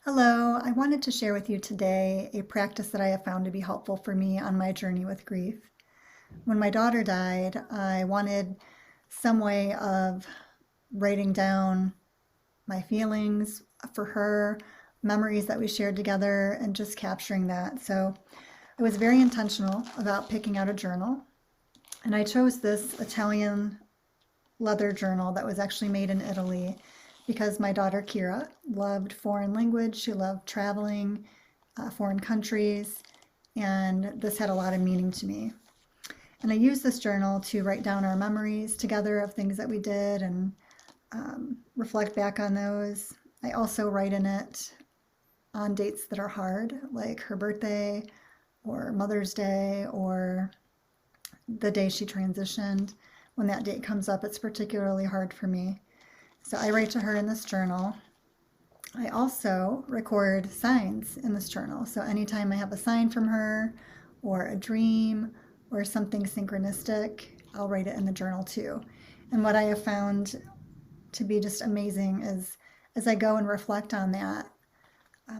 Hello, I wanted to share with you today a practice that I have found to be helpful for me on my journey with grief. When my daughter died, I wanted some way of writing down my feelings for her, memories that we shared together, and just capturing that. So I was very intentional about picking out a journal, and I chose this Italian leather journal that was actually made in Italy because my daughter Kira loved foreign language. She loved traveling, foreign countries, and this had a lot of meaning to me. And I used this journal to write down our memories together of things that we did and reflect back on those. I also write in it on dates that are hard, like her birthday or Mother's Day or the day she transitioned. When that date comes up, it's particularly hard for me. So I write to her in this journal. I also record signs in this journal. So anytime I have a sign from her or a dream or something synchronistic, I'll write it in the journal too. And what I have found to be just amazing is as I go and reflect on that,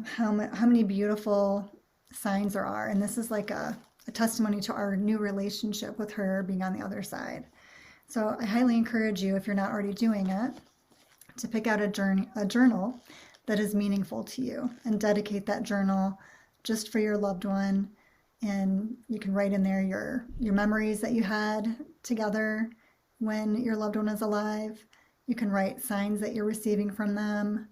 how many beautiful signs there are. And this is like a testimony to our new relationship with her being on the other side. So I highly encourage you, if you're not already doing it, to pick out a journal that is meaningful to you and dedicate that journal just for your loved one. And you can write in there your memories that you had together when your loved one is alive. You can write signs that you're receiving from them,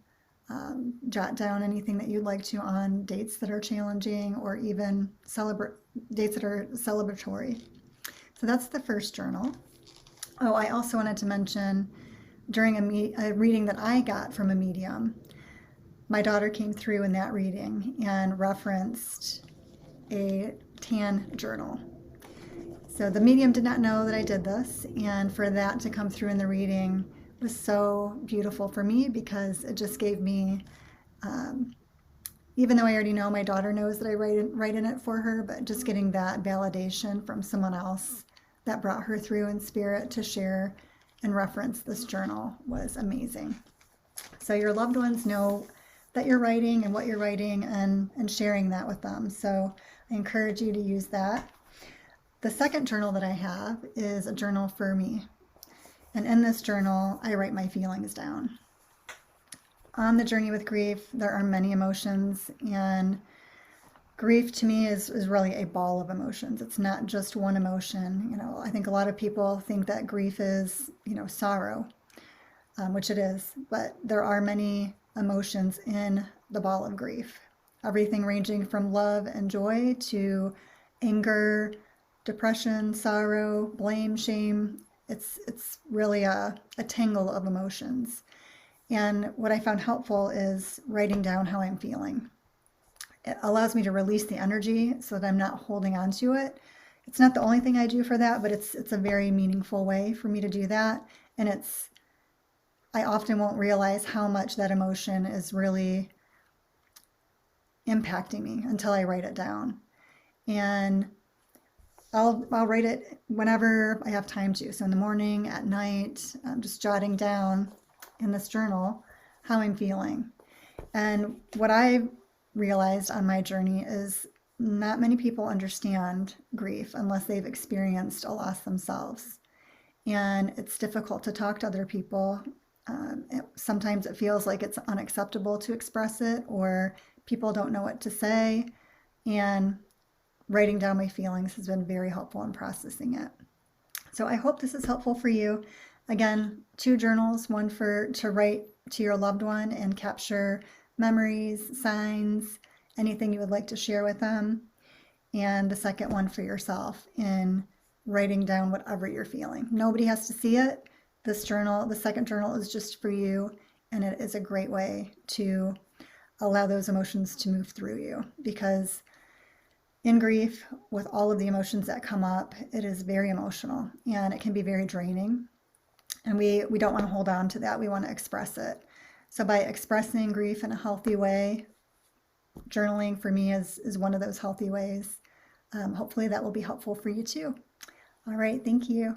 jot down anything that you'd like to on dates that are challenging or even dates that are celebratory. So that's the first journal. Oh, I also wanted to mention during a reading that I got from a medium, my daughter came through in that reading and referenced a tan journal. So the medium did not know that I did this, and for that to come through in the reading was so beautiful for me because it just gave me, even though I already know my daughter knows that I write in it for her, but just getting that validation from someone else that brought her through in spirit to share and reference this journal was amazing. So your loved ones know that you're writing and what you're writing and sharing that with them. So I encourage you to use that. The second journal that I have is a journal for me. And in this journal, I write my feelings down. On the journey with grief, there are many emotions, and grief to me is really a ball of emotions. It's not just one emotion. I think a lot of people think that grief is, sorrow, which it is, but there are many emotions in the ball of grief. Everything ranging from love and joy to anger, depression, sorrow, blame, shame. It's really a tangle of emotions. And what I found helpful is writing down how I'm feeling. It allows me to release the energy so that I'm not holding on to it. It's not the only thing I do for that, but it's a very meaningful way for me to do that. And I often won't realize how much that emotion is really impacting me until I write it down. And I'll write it whenever I have time to. So in the morning, at night, I'm just jotting down in this journal how I'm feeling. And what I realized on my journey is not many people understand grief unless they've experienced a loss themselves. And it's difficult to talk to other people. Sometimes it feels like it's unacceptable to express it, or people don't know what to say. And writing down my feelings has been very helpful in processing it. So I hope this is helpful for you. Again, 2 journals, one to write to your loved one and capture memories, signs, anything you would like to share with them. And the second one for yourself in writing down whatever you're feeling. Nobody has to see it. This journal, the second journal, is just for you, and it is a great way to allow those emotions to move through you, because in grief, with all of the emotions that come up, it is very emotional and it can be very draining. And we don't want to hold on to that. We want to express it. So by expressing grief in a healthy way, journaling for me is one of those healthy ways. Hopefully that will be helpful for you too. All right, thank you.